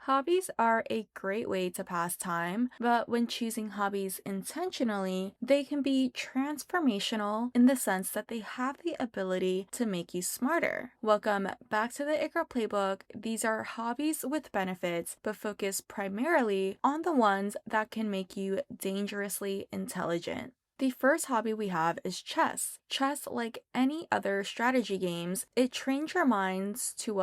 Hobbies are a great way to pass time, but when choosing hobbies intentionally, they can be transformational in the sense that they have the ability to make you smarter. Welcome back to the It Girl Playbook. These are hobbies with benefits, but focus primarily on the ones that can make you dangerously intelligent. The first hobby we have is chess. Chess, like any other strategy games, it trains your minds to,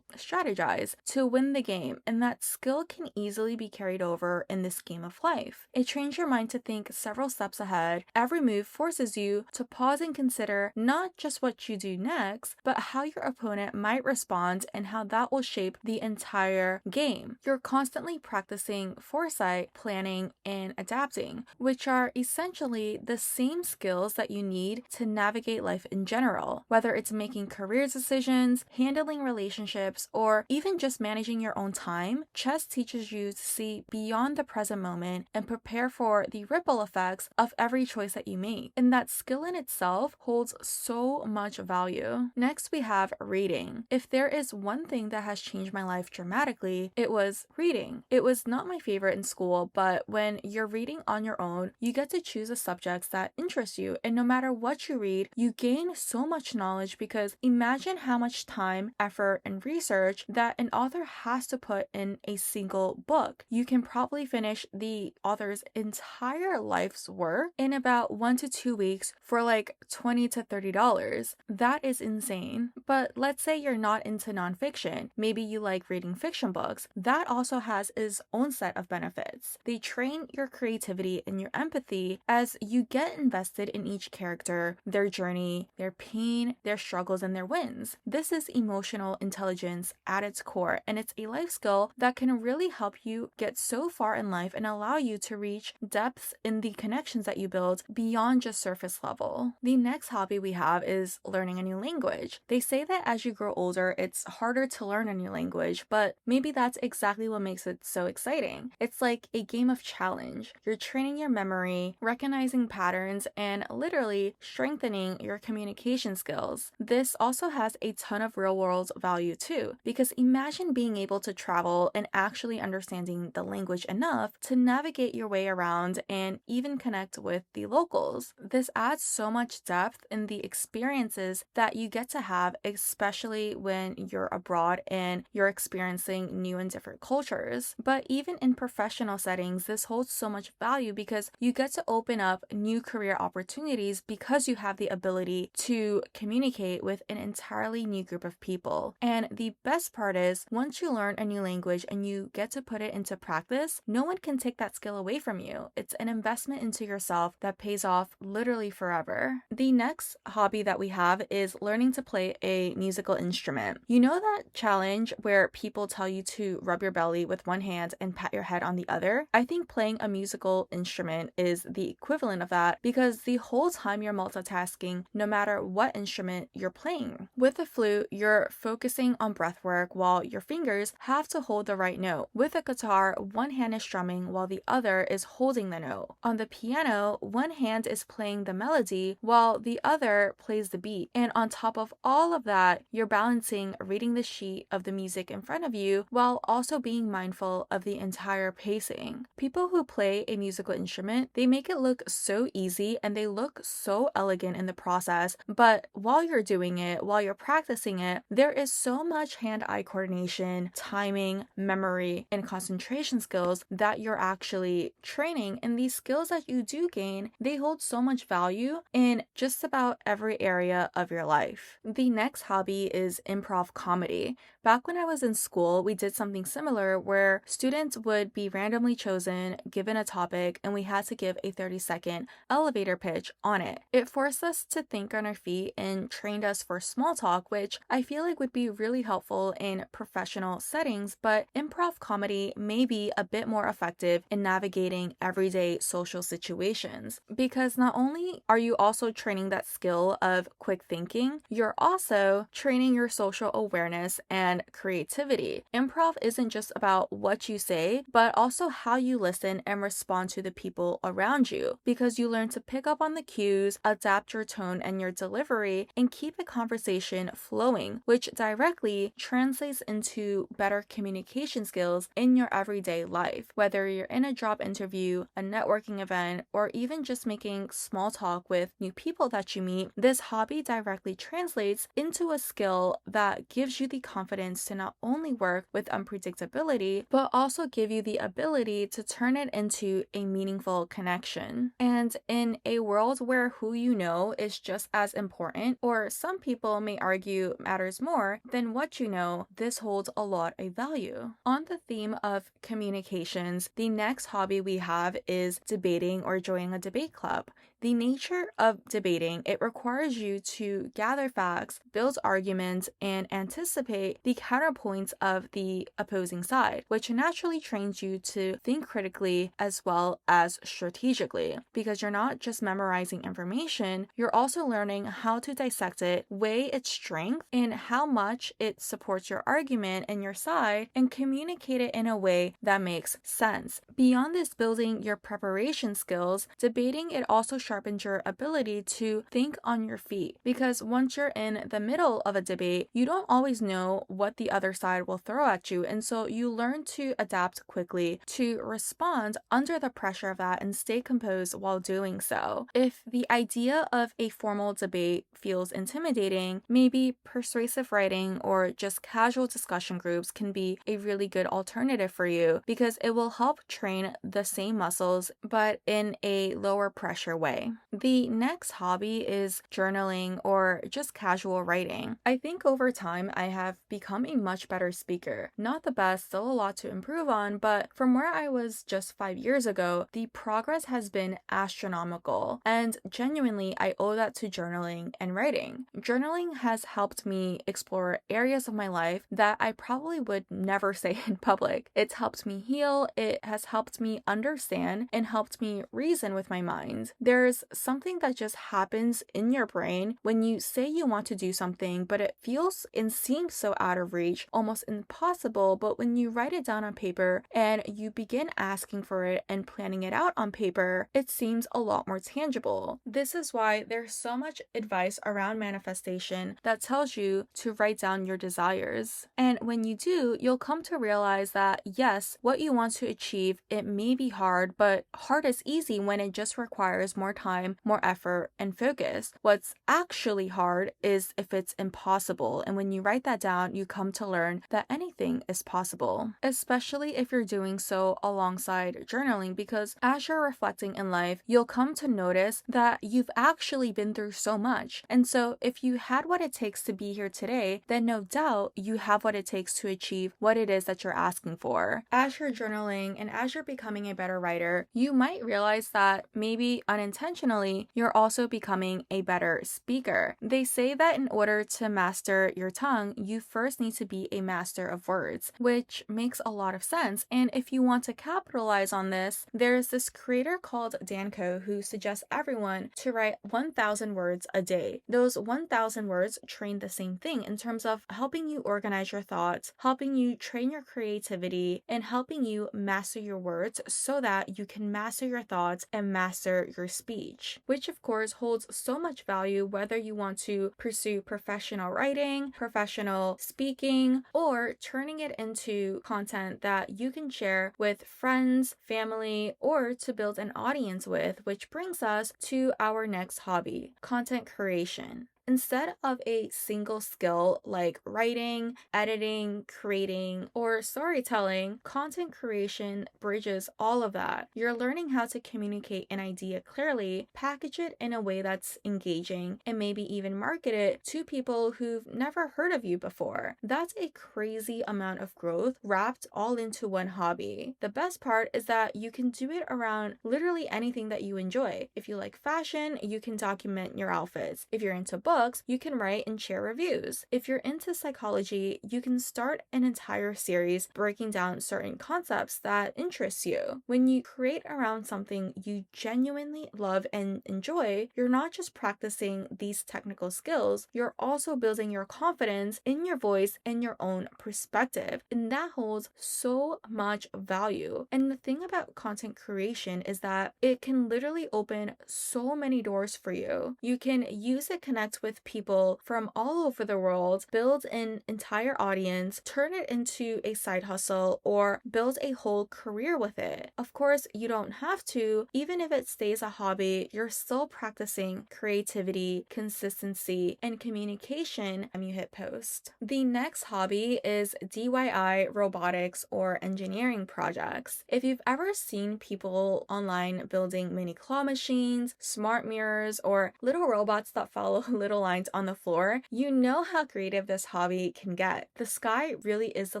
strategize, to win the game, and that skill can easily be carried over in this game of life. It trains your mind to think several steps ahead. Every move forces you to pause and consider not just what you do next, but how your opponent might respond and how that will shape the entire game. You're constantly practicing foresight, planning, and adapting, which are essentially the same skills that you need to navigate life in general, whether it's making career decisions, handling relationships, or even just managing your own time. Chess teaches you to see beyond the present moment and prepare for the ripple effects of every choice that you make. And that skill in itself holds so much value. Next, we have reading. If there is one thing that has changed my life dramatically, it was reading. It was not my favorite in school, but when you're reading on your own, you get to choose a subject that interests you, and no matter what you read, you gain so much knowledge because imagine how much time, effort, and research that an author has to put in a single book. You can probably finish the author's entire life's work in about 1 to 2 weeks for like $20 to $30. That is insane. But let's say you're not into nonfiction. Maybe you like reading fiction books. That also has its own set of benefits. They train your creativity and your empathy as you get invested in each character, their journey, their pain, their struggles, and their wins. This is emotional intelligence at its core, and it's a life skill that can really help you get so far in life and allow you to reach depths in the connections that you build beyond just surface level. The next hobby we have is learning a new language. They say that as you grow older, it's harder to learn a new language, but maybe that's exactly what makes it so exciting. It's like a game of challenge. You're training your memory, recognizing patterns, and literally strengthening your communication skills. This also has a ton of real world value too, because imagine being able to travel and actually understanding the language enough to navigate your way around and even connect with the locals. This adds so much depth in the experiences that you get to have, especially when you're abroad and you're experiencing new and different cultures. But even in professional settings, this holds so much value because you get to open up new career opportunities because you have the ability to communicate with an entirely new group of people. And the best part is, once you learn a new language and you get to put it into practice, no one can take that skill away from you. It's an investment into yourself that pays off literally forever. The next hobby that we have is learning to play a musical instrument. You know that challenge where people tell you to rub your belly with one hand and pat your head on the other? I think playing a musical instrument is the equivalent of that because the whole time you're multitasking, no matter what instrument you're playing. With the flute, you're focusing on breath work while your fingers have to hold the right note. With a guitar, one hand is strumming while the other is holding the note. On the piano, one hand is playing the melody while the other plays the beat. And on top of all of that, you're balancing reading the sheet of the music in front of you while also being mindful of the entire pacing. People who play a musical instrument, they make it look so easy and they look so elegant in the process, but while you're doing it, while you're practicing it, there is so much hand-eye coordination, timing, memory, and concentration skills that you're actually training, and these skills that you do gain, they hold so much value in just about every area of your life. The next hobby is improv comedy. Back when I was in school, we did something similar where students would be randomly chosen, given a topic, and we had to give a 30-second elevator pitch on it. It forced us to think on our feet and trained us for small talk, which I feel like would be really helpful in professional settings, but improv comedy may be a bit more effective in navigating everyday social situations because not only are you also training that skill of quick thinking, you're also training your social awareness and creativity. Improv isn't just about what you say, but also how you listen and respond to the people around you, because you You learn to pick up on the cues, adapt your tone and your delivery, and keep a conversation flowing, which directly translates into better communication skills in your everyday life. Whether you're in a job interview, a networking event, or even just making small talk with new people that you meet, this hobby directly translates into a skill that gives you the confidence to not only work with unpredictability, but also give you the ability to turn it into a meaningful connection. And in a world where who you know is just as important, or some people may argue matters more than what you know, this holds a lot of value. On the theme of communications, the next hobby we have is debating or joining a debate club. The nature of debating, it requires you to gather facts, build arguments, and anticipate the counterpoints of the opposing side, which naturally trains you to think critically as well as strategically, because you're not just memorizing information, you're also learning how to dissect it, weigh its strength, and how much it supports your argument and your side, and communicate it in a way that makes sense. Beyond this building your preparation skills, debating it also sharpens your ability to think on your feet, because once you're in the middle of a debate, you don't always know what the other side will throw at you, and so you learn to adapt quickly, to respond under the pressure of that and stay composed while doing so. If the idea of a formal debate feels intimidating, maybe persuasive writing or just casual discussion groups can be a really good alternative for you, because it will help train the same muscles but in a lower pressure way. The next hobby is journaling or just casual writing. I think over time I have become a much better speaker. Not the best, still a lot to improve on, but from where I was just 5 years ago, the progress has been astronomical. And genuinely, I owe that to journaling and writing. Journaling has helped me explore areas of my life that I probably would never say in public. It's helped me heal, it has helped me understand, and helped me reason with my mind. There's something that just happens in your brain when you say you want to do something, but it feels and seems so out of reach, almost impossible. But when you write it down on paper and you begin asking for it and planning it out on paper, it seems a lot more tangible. This is why there's so much advice around manifestation that tells you to write down your desires. And when you do, you'll come to realize that yes, what you want to achieve, it may be hard, but hard is easy when it just requires more time, more effort, and focus. What's actually hard is if it's impossible. And when you write that down, you come to learn that anything is possible, especially if you're doing so alongside journaling, because as you're reflecting in life, you'll come to notice that you've actually been through so much. And so if you had what it takes to be here today, then no doubt you have what it takes to achieve what it is that you're asking for. As you're journaling and as you're becoming a better writer, you might realize that maybe unintentionally, you're also becoming a better speaker. They say that in order to master your tongue, you first need to be a master of words, which makes a lot of sense. And if you want to capitalize on this, there's this creator called Danko who suggests everyone to write 1,000 words a day. Those 1,000 words train the same thing in terms of helping you organize your thoughts, helping you train your creativity, and helping you master your words so that you can master your thoughts and master your speech, which of course holds so much value whether you want to pursue professional writing, professional speaking, or turning it into content that you can share with friends, family, or to build an audience with, which brings us to our next hobby, content creation. Instead of a single skill like writing, editing, creating, or storytelling, content creation bridges all of that. You're learning how to communicate an idea clearly, package it in a way that's engaging, and maybe even market it to people who've never heard of you before. That's a crazy amount of growth wrapped all into one hobby. The best part is that you can do it around literally anything that you enjoy. If you like fashion, you can document your outfits. If you're into books, books, you can write and share reviews. If you're into psychology, you can start an entire series breaking down certain concepts that interest you. When you create around something you genuinely love and enjoy, you're not just practicing these technical skills, you're also building your confidence in your voice and your own perspective. And that holds so much value. And the thing about content creation is that it can literally open so many doors for you. You can use it, connect with people from all over the world, build an entire audience, turn it into a side hustle, or build a whole career with it. Of course, you don't have to. Even if it stays a hobby, you're still practicing creativity, consistency, and communication when you hit post. The next hobby is DIY robotics or engineering projects. If you've ever seen people online building mini claw machines, smart mirrors, or little robots that follow little lines on the floor, you know how creative this hobby can get. The sky really is the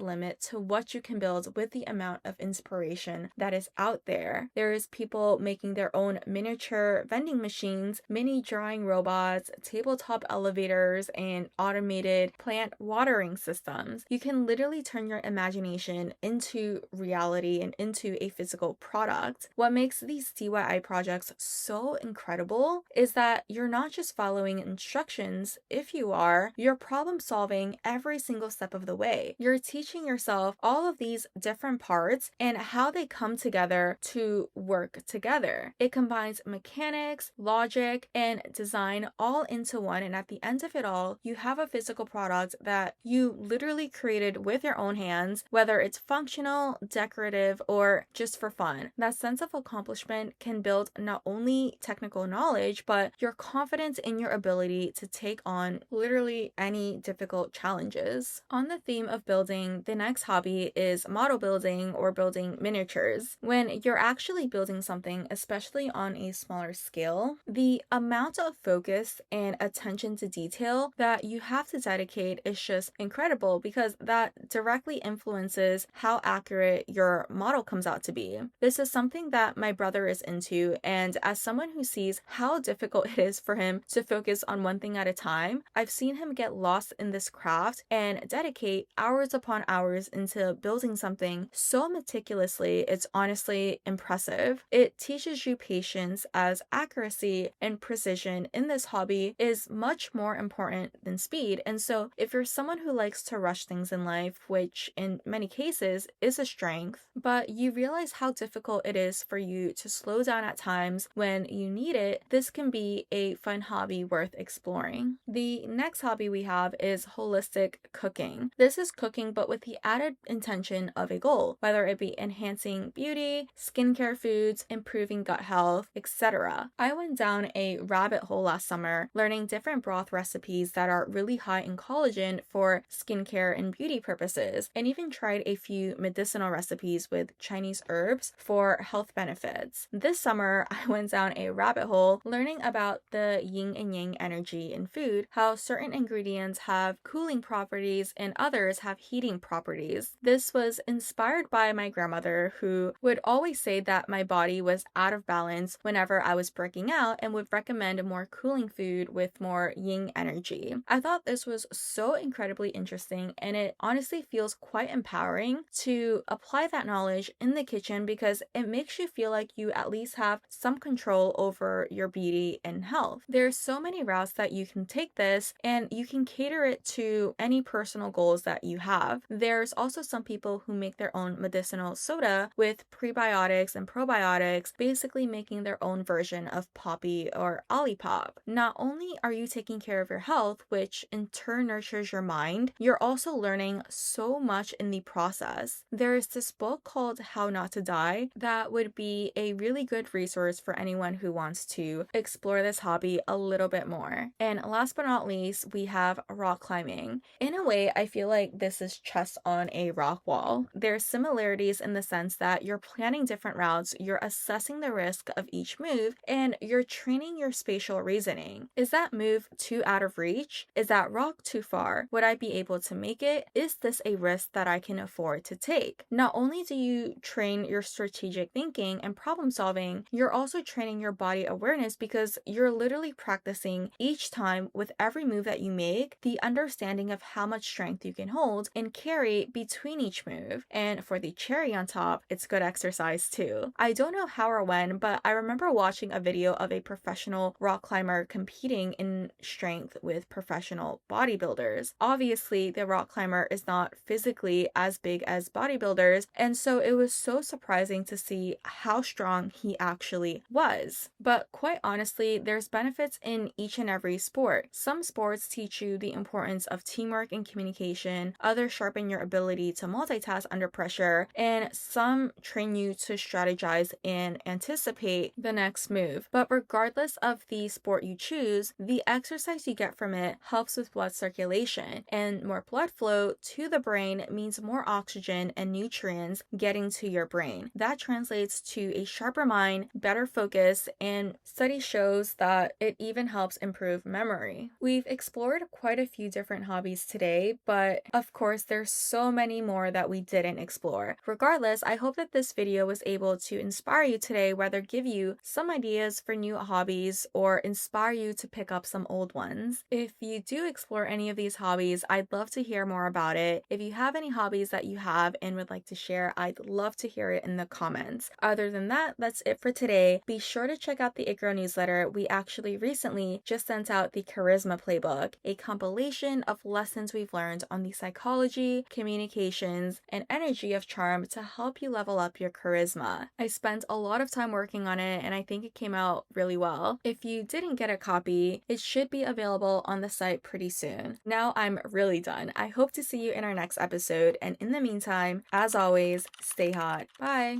limit to what you can build with the amount of inspiration that is out there. There's people making their own miniature vending machines, mini drawing robots, tabletop elevators, and automated plant watering systems. You can literally turn your imagination into reality and into a physical product. What makes these DIY projects so incredible is that you're not just following instructions. If you are, you're problem solving every single step of the way. You're teaching yourself all of these different parts and how they come together to work together. It combines mechanics, logic, and design all into one, and at the end of it all, you have a physical product that you literally created with your own hands, whether it's functional, decorative, or just for fun. That sense of accomplishment can build not only technical knowledge, but your confidence in your ability to take on literally any difficult challenges. On the theme of building, the next hobby is model building or building miniatures. When you're actually building something, especially on a smaller scale, the amount of focus and attention to detail that you have to dedicate is just incredible, because that directly influences how accurate your model comes out to be. This is something that my brother is into, and as someone who sees how difficult it is for him to focus on one thing at a time, I've seen him get lost in this craft and dedicate hours upon hours into building something so meticulously. It's honestly impressive. It teaches you patience, as accuracy and precision in this hobby is much more important than speed. And so if you're someone who likes to rush things in life, which in many cases is a strength, but you realize how difficult it is for you to slow down at times when you need it, this can be a fun hobby worth exploring. The next hobby we have is holistic cooking. This is cooking, but with the added intention of a goal, whether it be enhancing beauty, skincare foods, improving gut health, etc. I went down a rabbit hole last summer learning different broth recipes that are really high in collagen for skincare and beauty purposes, and even tried a few medicinal recipes with Chinese herbs for health benefits. This summer, I went down a rabbit hole learning about the yin and yang energy in food, how certain ingredients have cooling properties and others have heating properties. This was inspired by my grandmother, who would always say that my body was out of balance whenever I was breaking out and would recommend more cooling food with more yin energy. I thought this was so incredibly interesting, and it honestly feels quite empowering to apply that knowledge in the kitchen, because it makes you feel like you at least have some control over your beauty and health. There's so many routes that you can take this, and you can cater it to any personal goals that you have. There's also some people who make their own medicinal soda with prebiotics and probiotics, basically making their own version of Poppy or Olipop. Not only are you taking care of your health, which in turn nurtures your mind, you're also learning so much in the process. There's this book called How Not to Die that would be a really good resource for anyone who wants to explore this hobby a little bit more. And last but not least, we have rock climbing. In a way, I feel like this is chess on a rock wall. There's similarities in the sense that you're planning different routes, you're assessing the risk of each move, and you're training your spatial reasoning. Is that move too out of reach? Is that rock too far? Would I be able to make it? Is this a risk that I can afford to take? Not only do you train your strategic thinking and problem solving, you're also training your body awareness, because you're literally practicing each each time, with every move that you make, the understanding of how much strength you can hold and carry between each move. And for the cherry on top, it's good exercise too. I don't know how or when, but I remember watching a video of a professional rock climber competing in strength with professional bodybuilders. Obviously, the rock climber is not physically as big as bodybuilders, and so it was so surprising to see how strong he actually was. But quite honestly, there's benefits in each and every sport. Some sports teach you the importance of teamwork and communication, others sharpen your ability to multitask under pressure, and some train you to strategize and anticipate the next move. But regardless of the sport you choose, the exercise you get from it helps with blood circulation, and more blood flow to the brain means more oxygen and nutrients getting to your brain. That translates to a sharper mind, better focus, and study shows that it even helps improve memory. We've explored quite a few different hobbies today, but of course there's so many more that we didn't explore. Regardless, I hope that this video was able to inspire you today, whether give you some ideas for new hobbies or inspire you to pick up some old ones. If you do explore any of these hobbies, I'd love to hear more about it. If you have any hobbies that you have and would like to share, I'd love to hear it in the comments. Other than that, that's it for today. Be sure to check out the It Girl newsletter. We actually recently just sent out the Charisma Playbook, a compilation of lessons we've learned on the psychology, communications, and energy of charm to help you level up your charisma. I spent a lot of time working on it and I think it came out really well. If you didn't get a copy, it should be available on the site pretty soon. Now I'm really done. I hope to see you in our next episode, and in the meantime, as always, stay hot. Bye!